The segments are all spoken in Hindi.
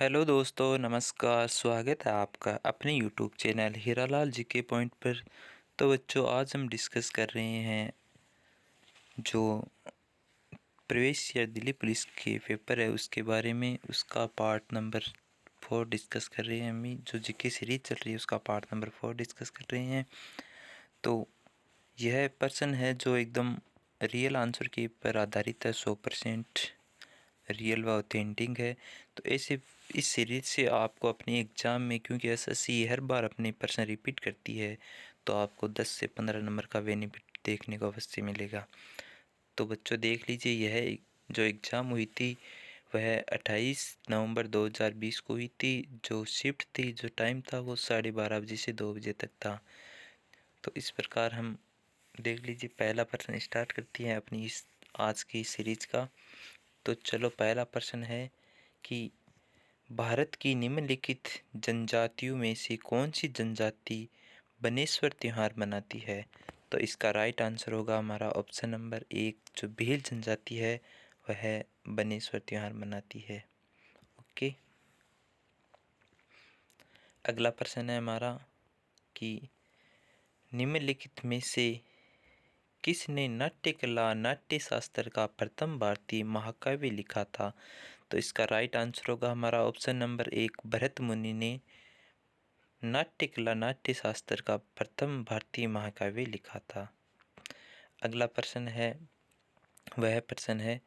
हेलो दोस्तों, नमस्कार। स्वागत है आपका अपने यूट्यूब चैनल हीरालाल जी के पॉइंट पर। तो बच्चों, आज हम डिस्कस कर रहे हैं जो प्रवेश या दिल्ली पुलिस के पेपर है उसके बारे में। उसका पार्ट नंबर 4 डिस्कस कर रहे हैं। हम जो जीके सीरीज चल रही है उसका पार्ट नंबर 4 डिस्कस कर रहे हैं। तो यह पर्सन है जो एकदम रियल आंसर के पर आधारित है, 100% रियल व ऑथेंटिक है। तो ऐसे इस सीरीज से आपको अपने एग्ज़ाम में, क्योंकि एसएससी हर बार अपने प्रश्न रिपीट करती है, तो आपको 10 से 15 नंबर का बेनिफिट देखने को अवश्य मिलेगा। तो बच्चों देख लीजिए, यह जो एग्ज़ाम हुई थी वह 28 नवंबर 2020 को हुई थी। जो शिफ्ट थी, जो टाइम था, वो 12:30 बजे से 2 बजे तक था। तो इस प्रकार हम देख लीजिए, पहला प्रश्न स्टार्ट करती हैं अपनी इस आज की सीरीज का। तो चलो, पहला प्रश्न है कि भारत की निम्नलिखित जनजातियों में से कौन सी जनजाति बनेश्वर त्योहार मनाती है? तो इसका राइट आंसर होगा हमारा ऑप्शन नंबर 1, जो भील जनजाति है वह बनेश्वर त्योहार मनाती है। ओके। अगला प्रश्न है हमारा कि निम्नलिखित में से किसने नाट्य कला नाट्य शास्त्र का प्रथम भारतीय महाकाव्य लिखा था? तो इसका राइट आंसर होगा हमारा ऑप्शन नंबर 1, भरत मुनि ने नाट्य कला नाट्य शास्त्र का प्रथम भारतीय महाकाव्य लिखा था। अगला प्रश्न है, वह प्रश्न है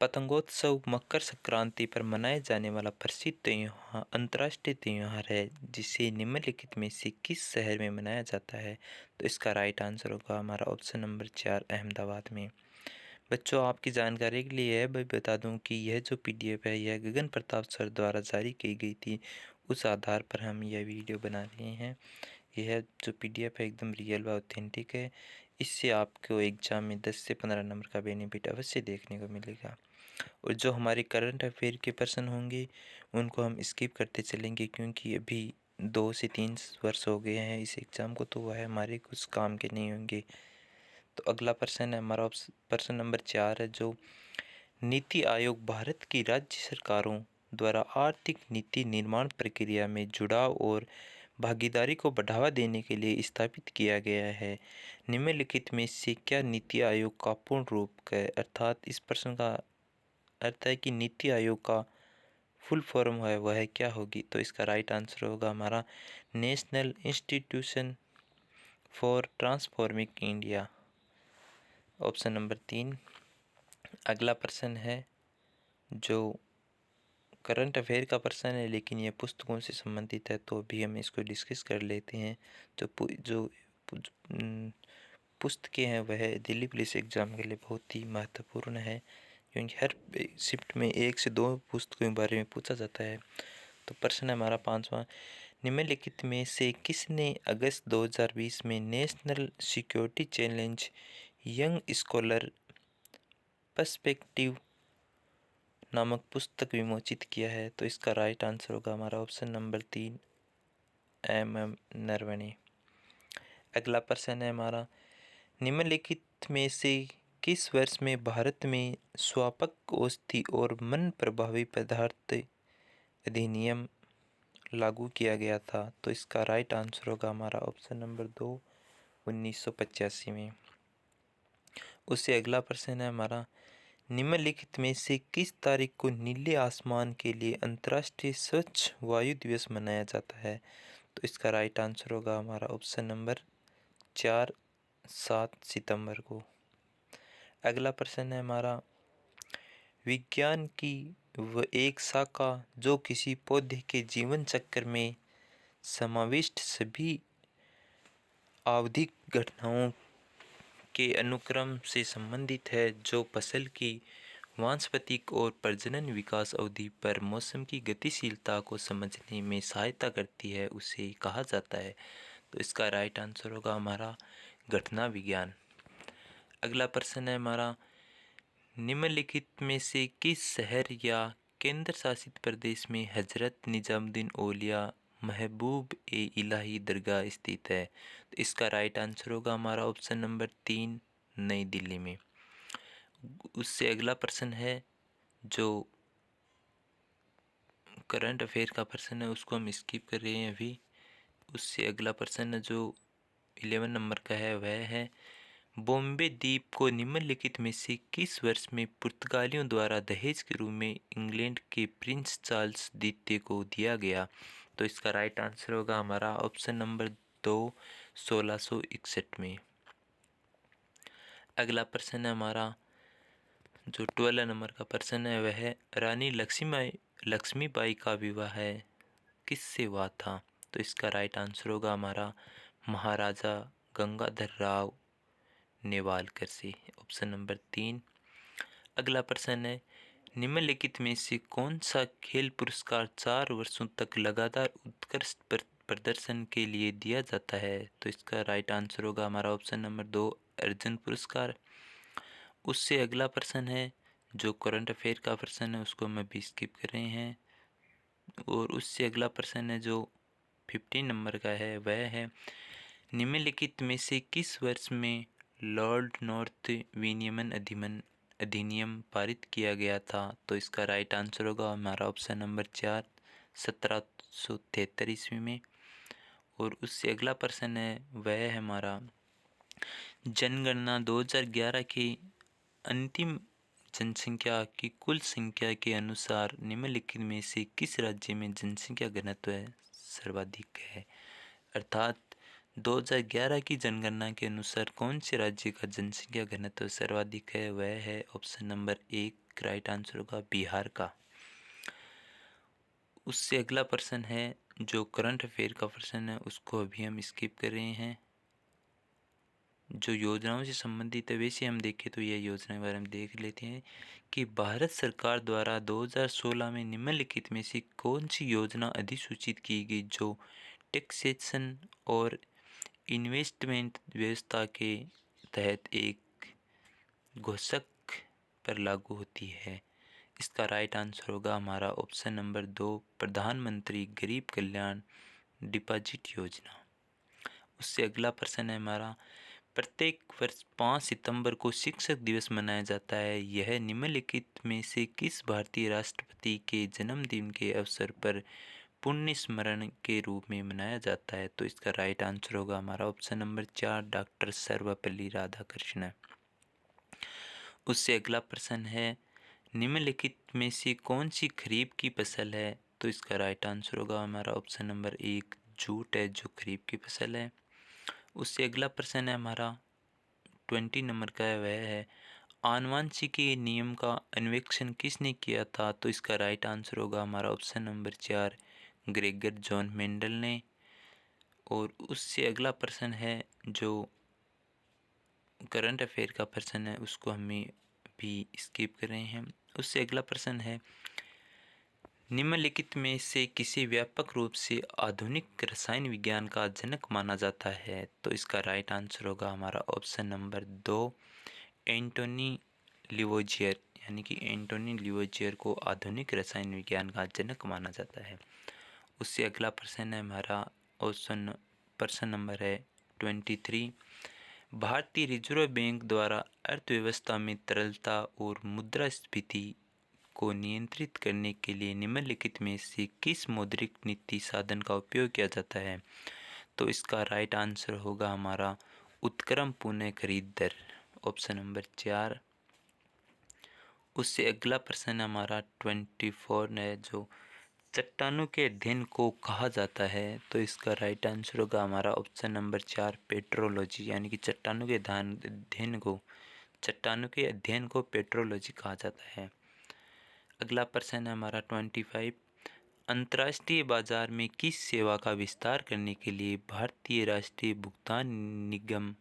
पतंगोत्सव मकर संक्रांति पर मनाए जाने वाला प्रसिद्ध त्योहार अंतर्राष्ट्रीय त्योहार है, जिसे निम्नलिखित में से किस शहर में मनाया जाता है? तो इसका राइट आंसर होगा हमारा ऑप्शन नंबर 4, अहमदाबाद में। बच्चों, आपकी जानकारी के लिए यह भी बता दूं कि यह जो पीडीएफ है यह गगन प्रताप सर द्वारा जारी की गई थी। उस आधार पर हम यह वीडियो बना रहे हैं। यह जो पीडीएफ है एकदम रियल व ऑथेंटिक है। इससे आपको एग्ज़ाम में 10 से 15 नंबर का बेनिफिट अवश्य देखने को मिलेगा। और जो हमारे करंट अफेयर के पर्सन होंगे उनको हम स्किप करते चलेंगे, क्योंकि अभी 2 से 3 वर्ष हो गए हैं इस एग्ज़ाम को, तो वह हमारे कुछ काम के नहीं होंगे। तो अगला प्रश्न है हमारा प्रश्न नंबर 4 है, जो नीति आयोग भारत की राज्य सरकारों द्वारा आर्थिक नीति निर्माण प्रक्रिया में जुड़ाव और भागीदारी को बढ़ावा देने के लिए स्थापित किया गया है। निम्नलिखित में से क्या नीति आयोग का पूर्ण रूप है? अर्थात इस प्रश्न का अर्थ है कि नीति आयोग का फुल फॉर्म है वह क्या होगी? तो इसका राइट आंसर होगा हमारा national institution for transforming India, option number 3। अगला प्रश्न है जो करंट अफेयर का प्रश्न है, लेकिन यह पुस्तकों से संबंधित है, तो अभी हम इसको डिस्कस कर लेते हैं। जो पुस्तकें हैं वह दिल्ली पुलिस एग्ज़ाम के लिए बहुत ही महत्वपूर्ण है, क्योंकि हर शिफ्ट में 1 से 2 पुस्तकों के बारे में पूछा जाता है। तो प्रश्न है हमारा 5वां, निम्नलिखित में से किसने अगस्त 2020 में national security challenge young scholar perspective नामक पुस्तक विमोचित किया है? तो इसका राइट आंसर होगा हमारा ऑप्शन नंबर 3, MM नरवणे। अगला प्रश्न है हमारा, निम्नलिखित में से किस वर्ष में भारत में स्वापक औषधि और मन प्रभावी पदार्थ अधिनियम लागू किया गया था? तो इसका राइट आंसर होगा हमारा ऑप्शन नंबर 2, 1985 में। उससे अगला प्रश्न है हमारा, निम्नलिखित में से किस तारीख को नीले आसमान के लिए अंतर्राष्ट्रीय स्वच्छ वायु दिवस मनाया जाता है? तो इसका राइट आंसर होगा हमारा ऑप्शन नंबर 4, 7 सितंबर को। अगला प्रश्न है हमारा, विज्ञान की वह एक शाखा जो किसी पौधे के जीवन चक्र में समाविष्ट सभी आवधिक घटनाओं के अनुक्रम से संबंधित है, जो फसल की वानस्पतिक और प्रजनन विकास अवधि पर मौसम की गतिशीलता को समझने में सहायता करती है, उसे कहा जाता है? तो इसका राइट आंसर होगा हमारा घटना विज्ञान। अगला प्रश्न है हमारा, निम्नलिखित में से किस शहर या केंद्र शासित प्रदेश में हजरत निजामुद्दीन औलिया महबूब ए इलाही दरगाह स्थित है? तो इसका राइट आंसर होगा हमारा ऑप्शन नंबर 3, नई दिल्ली में। उससे अगला प्रश्न है, जो करंट अफेयर का प्रश्न है उसको हम स्किप कर रहे हैं अभी। उससे अगला प्रश्न जो 11 नंबर का है वह है, बॉम्बे द्वीप को निम्नलिखित में से किस वर्ष में पुर्तगालियों द्वारा दहेज के रूप में इंग्लैंड के प्रिंस चार्ल्स द्वितीय को दिया गया? तो इसका राइट आंसर होगा हमारा ऑप्शन नंबर 2, 1661 में। अगला प्रश्न है हमारा जो 12 नंबर का प्रश्न है वह है, रानी लक्ष्मीबाई का विवाह है किससे हुआ था? तो इसका राइट आंसर होगा हमारा महाराजा गंगाधर राव नेवालकर से, ऑप्शन नंबर 3। अगला प्रश्न है, निम्नलिखित में से कौन सा खेल पुरस्कार 4 वर्षों तक लगातार उत्कृष्ट प्रदर्शन के लिए दिया जाता है? तो इसका राइट आंसर होगा हमारा ऑप्शन नंबर 2, अर्जुन पुरस्कार। उससे अगला प्रश्न है जो करंट अफेयर का प्रश्न है उसको हम अभी स्किप कर रहे हैं। और उससे अगला प्रश्न है जो 15 नंबर का है वह है, निम्नलिखित में से किस वर्ष में लॉर्ड नॉर्थ विनियमन अधिनियम पारित किया गया था? तो इसका राइट आंसर होगा हमारा ऑप्शन नंबर 4, 1773 ईस्वी में। और उससे अगला प्रश्न है वह है हमारा, जनगणना 2011 की अंतिम जनसंख्या की कुल संख्या के अनुसार निम्नलिखित में से किस राज्य में जनसंख्या घनत्व सर्वाधिक है? अर्थात 2011 की जनगणना के अनुसार कौन से राज्य का जनसंख्या घनत्व सर्वाधिक है? वह है ऑप्शन नंबर 1, राइट आंसर होगा बिहार का। उससे अगला प्रश्न है जो करंट अफेयर का प्रश्न है उसको अभी हम स्किप कर रहे हैं। जो योजनाओं से संबंधित है वैसे हम देखें तो यह योजना के बारे में देख लेते हैं कि भारत सरकार द्वारा 2016 में निम्नलिखित में से कौन सी योजना अधिसूचित की गई जो टैक्सेशन और इन्वेस्टमेंट व्यवस्था के तहत एक घोषक पर लागू होती है? इसका राइट आंसर होगा हमारा ऑप्शन नंबर 2, प्रधानमंत्री गरीब कल्याण डिपॉजिट योजना। उससे अगला प्रश्न है हमारा, प्रत्येक वर्ष 5 सितंबर को शिक्षक दिवस मनाया जाता है, यह निम्नलिखित में से किस भारतीय राष्ट्रपति के जन्मदिन के अवसर पर पुण्य स्मरण के रूप में मनाया जाता है? तो इसका राइट आंसर होगा हमारा option number 4, doctor Sarvepalli Radhakrishnan. उससे अगला प्रश्न है, निम्नलिखित में से कौन सी खरीफ की फसल है? तो इसका राइट आंसर होगा हमारा ऑप्शन नंबर 1, जूट है जो खरीफ की फसल है। उससे अगला प्रश्न है हमारा 20 नंबर का है वह है, आनुवंशिकी नियम का अन्वेषण किसने किया था? तो इसका राइट आंसर होगा हमारा option number 4, Gregor John Mendel ने। और उससे अगला प्रश्न है जो करंट अफेयर का प्रश्न है उसको हमें भी स्किप कर रहे हैं। उससे अगला प्रश्न है, निम्नलिखित में से किसी व्यापक रूप से आधुनिक रसायन विज्ञान का जनक माना जाता है? तो इसका राइट आंसर होगा हमारा ऑप्शन नंबर 2, एंटोनी लिवोजियर, यानी कि एंटोनी लिवोजियर को आधुनिक रसायन विज्ञान का जनक माना जाता है। उससे अगला प्रश्न है हमारा प्रश्न नंबर है 23, भारतीय रिजर्व बैंक द्वारा अर्थव्यवस्था में तरलता और मुद्रास्फीति को नियंत्रित करने के लिए निम्नलिखित में से किस मौद्रिक नीति साधन का उपयोग किया जाता है? तो इसका राइट आंसर होगा हमारा उत्क्रम पुनः खरीद दर, ऑप्शन नंबर 4। उससे अगला प्रश्न हमारा 24 है जो चट्टानों के अध्ययन को कहा जाता है? तो इसका राइट आंसर होगा हमारा ऑप्शन नंबर 4, पेट्रोलॉजी, यानी कि चट्टानों के अध्ययन को पेट्रोलॉजी कहा जाता है। अगला प्रश्न है हमारा 25, अंतर्राष्ट्रीय बाजार में किस सेवा का विस्तार करने के लिए भारतीय राष्ट्रीय भुगतान निगम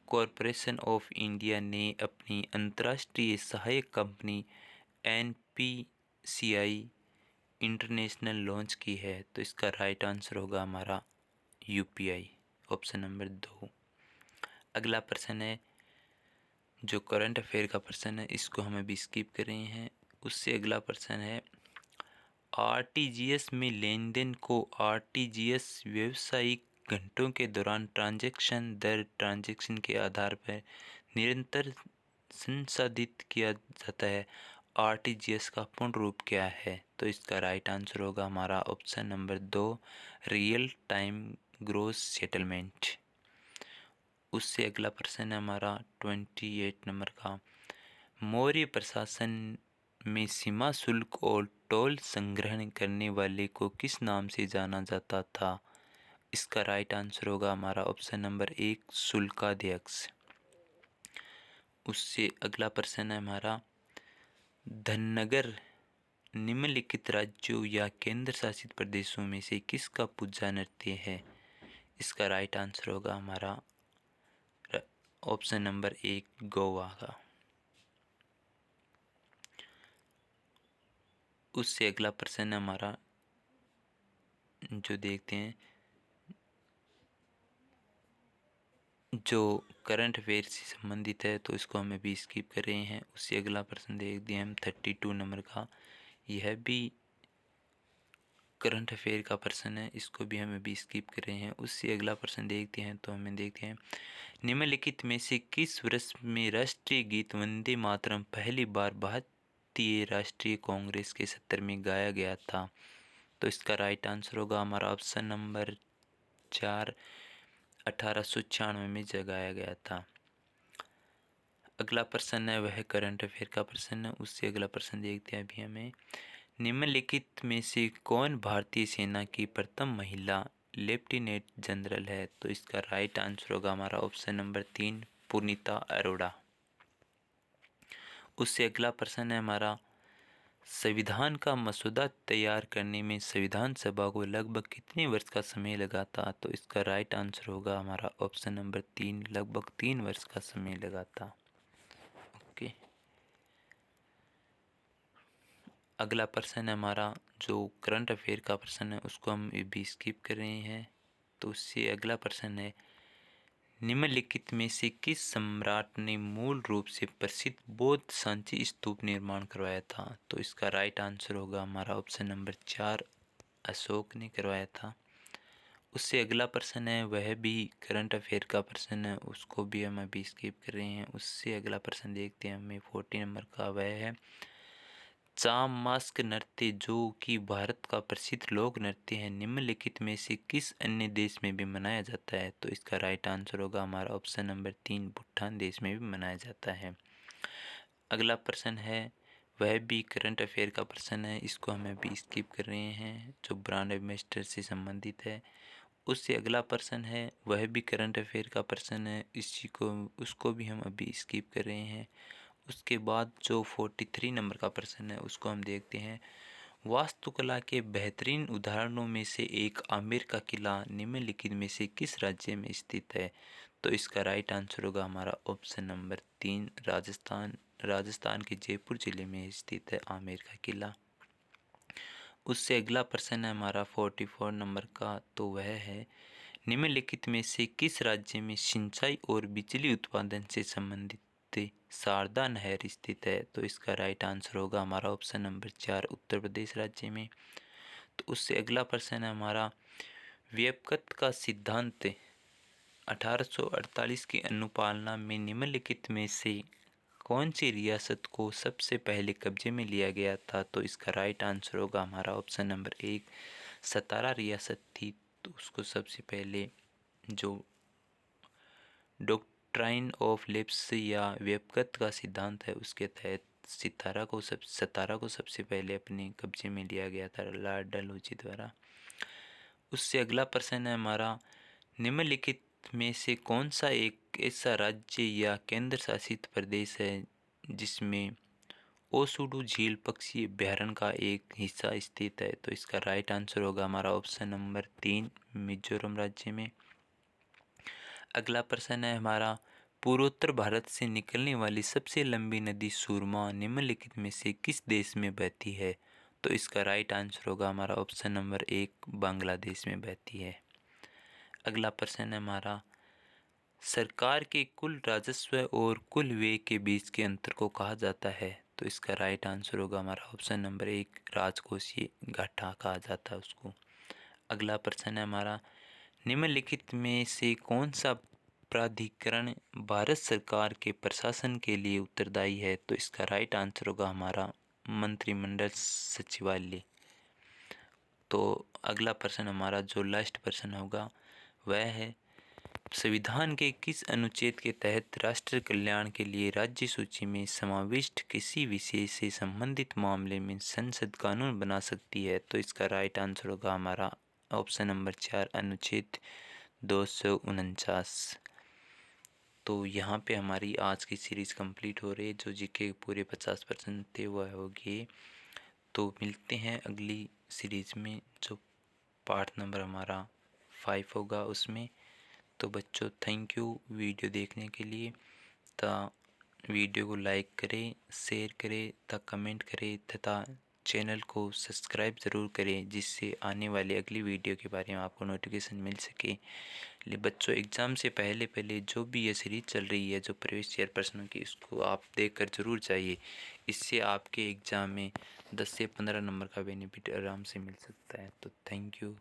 कॉरपोरेशन ऑफ इंडिया ने अपनी अंतर्राष्ट्रीय सहायक कंपनी NPCI इंटरनेशनल लॉन्च की है? तो इसका राइट आंसर होगा हमारा UPI, ऑप्शन नंबर 2। अगला प्रश्न है जो करंट अफेयर का प्रश्न है इसको हम अभी स्किप कर रहे हैं। उससे अगला प्रश्न है, RTGS में लेन देन को RTGS व्यावसायिक घंटों के दौरान ट्रांजैक्शन के आधार पर निरंतर संसाधित किया जाता है। आरटीजीएस का पूर्ण रूप क्या है? तो इसका राइट आंसर होगा हमारा option number 2, real time gross settlement. उससे अगला प्रश्न है हमारा 28 नंबर का, मौर्य प्रशासन में सीमा शुल्क और टोल संग्रहण करने वाले को किस नाम से जाना जाता था? इसका राइट आंसर होगा हमारा ऑप्शन नंबर 1, शुल्काध्यक्ष। उससे अगला प्रश्न है हमारा, धनगर निम्नलिखित राज्यों या केंद्र शासित प्रदेशों में से किसका पूजा नृत्य है? इसका राइट आंसर होगा हमारा ऑप्शन नंबर 1, गोवा का। उससे अगला प्रश्न हमारा जो देखते हैं, जो करंट अफेयर से संबंधित है, तो इसको हम अभी स्किप कर रहे हैं। उससे अगला प्रश्न देख दिए हम 32 नंबर का, यह भी करंट अफेयर का प्रश्न है, इसको भी हम अभी स्किप कर रहे हैं। उससे अगला प्रश्न देखते हैं, तो हमें देखते हैं, निम्नलिखित में से किस वर्ष में राष्ट्रीय गीत वंदे मातरम पहली बार भारतीय राष्ट्रीय कांग्रेस के सत्र में गाया गया था? तो इसका राइट आंसर होगा हमारा ऑप्शन नंबर 4, 1896 में जगाया गया था। अगला प्रश्न है वह करंट अफेयर का प्रश्न है। उससे अगला प्रश्न देखते हैं अभी हमें, निम्नलिखित में से कौन भारतीय सेना की प्रथम महिला लेफ्टिनेंट जनरल है? तो इसका राइट आंसर होगा हमारा ऑप्शन नंबर 3, पुनीता अरोड़ा। उससे अगला प्रश्न है हमारा, संविधान का मसौदा तैयार करने में संविधान सभा को लगभग कितने वर्ष का समय लगा था? तो इसका राइट आंसर होगा हमारा ऑप्शन नंबर 3, लगभग 3 वर्ष का समय लगा था। ओके, अगला प्रश्न है हमारा जो करंट अफेयर का प्रश्न है, उसको हम भी स्किप कर रहे हैं। तो उससे अगला प्रश्न है, निम्नलिखित में से किस सम्राट ने मूल रूप से प्रसिद्ध बौद्ध सांची स्तूप निर्माण करवाया था? तो इसका राइट आंसर होगा हमारा ऑप्शन नंबर 4, अशोक ने करवाया था। उससे अगला प्रश्न है वह भी करंट अफेयर का प्रश्न है, उसको भी हम अभी स्किप कर रहे हैं। उससे अगला प्रश्न देखते हैं हमें 40 नंबर का, वह है चामास्क नृत्य जो कि भारत का प्रसिद्ध लोक नृत्य है, निम्नलिखित में से किस अन्य देश में भी मनाया जाता है? तो इसका राइट आंसर होगा हमारा ऑप्शन नंबर 3, भूटान देश में भी मनाया जाता है। अगला प्रश्न है वह भी करंट अफेयर का प्रश्न है, इसको हम अभी स्किप कर रहे हैं, जो ब्रांड एम्बेसडर से संबंधित है। उससे अगला प्रश्न है वह भी करंट अफेयर का प्रश्न है, उसको भी हम अभी स्किप कर रहे हैं। उसके बाद जो 43 नंबर का प्रश्न है उसको हम देखते हैं, वास्तुकला के बेहतरीन उदाहरणों में से एक आमेर का किला निम्नलिखित में से किस राज्य में स्थित है? तो इसका राइट आंसर होगा हमारा ऑप्शन नंबर 3, राजस्थान के जयपुर जिले में स्थित है आमेर का किला। उससे अगला प्रश्न है हमारा 44 नंबर का, तो वह है, निम्नलिखित में से किस राज्य में सिंचाई और बिजली उत्पादन से संबंधित शारदा नहर स्थित है? तो इसका राइट आंसर होगा हमारा ऑप्शन नंबर 4, उत्तर प्रदेश राज्य में। तो उससे अगला प्रश्न है हमारा, व्यापकता का सिद्धांत 1848 की अनुपालना में निम्नलिखित में से कौन सी रियासत को सबसे पहले कब्जे में लिया गया था? तो इसका राइट आंसर होगा हमारा ऑप्शन नंबर 1, सतारा रियासत थी, तो उसको सबसे पहले जो डॉक्ट्राइन ऑफ लैप्स या व्यापकता का सिद्धांत है उसके तहत सतारा को सबसे पहले अपने कब्जे में लिया गया था लॉर्ड डलहौजी द्वारा। उससे अगला प्रश्न है हमारा, निम्नलिखित में से कौन सा एक ऐसा राज्य या केंद्र शासित प्रदेश है जिसमें ओसुडू झील पक्षी अभयारण्य का एक हिस्सा स्थित है? तो इसका राइट आंसर होगा हमारा ऑप्शन नंबर 3, मिजोरम राज्य में। अगला प्रश्न है हमारा, पूर्वोत्तर भारत से निकलने वाली सबसे लंबी नदी सुरमा निम्नलिखित में से किस देश में बहती है? तो इसका राइट आंसर होगा हमारा ऑप्शन नंबर 1, बांग्लादेश में बहती है। अगला प्रश्न है हमारा, सरकार के कुल राजस्व और कुल व्यय के बीच के अंतर को कहा जाता है? तो इसका राइट आंसर होगा हमारा ऑप्शन नंबर 1, राजकोषीय घाटा कहा जाता है उसको। अगला प्रश्न है हमारा, निम्नलिखित में से कौन सा प्राधिकरण भारत सरकार के प्रशासन के लिए उत्तरदायी है? तो इसका राइट आंसर होगा हमारा मंत्रिमंडल सचिवालय। तो अगला प्रश्न हमारा जो लास्ट प्रश्न होगा वह है, संविधान के किस अनुच्छेद के तहत राष्ट्र कल्याण के लिए राज्य सूची में समाविष्ट किसी विषय से संबंधित मामले में संसद कानून बना सकती है? तो इसका राइट आंसर होगा हमारा ऑप्शन नंबर 4, अनुच्छेद 249। तो यहाँ पे हमारी आज की सीरीज़ कंप्लीट हो रही है। जो जीके के पूरे 50% थे वह हो गए। तो मिलते हैं अगली सीरीज़ में, जो पार्ट नंबर हमारा 5 होगा उसमें। तो बच्चों, थैंक यू वीडियो देखने के लिए। वीडियो को लाइक करें, शेयर करें तथा कमेंट करें तथा चैनल को सब्सक्राइब ज़रूर करें, जिससे आने वाली अगली वीडियो के बारे में आपको नोटिफिकेशन मिल सके। बच्चों, एग्ज़ाम से पहले जो भी ये सीरीज़ चल रही है जो प्रीवियस ईयर प्रश्नों की, इसको आप देख कर ज़रूर जाइए। इससे आपके एग्ज़ाम में 10 से 15 नंबर का बेनिफिट आराम से मिल सकता है। तो थैंक यू।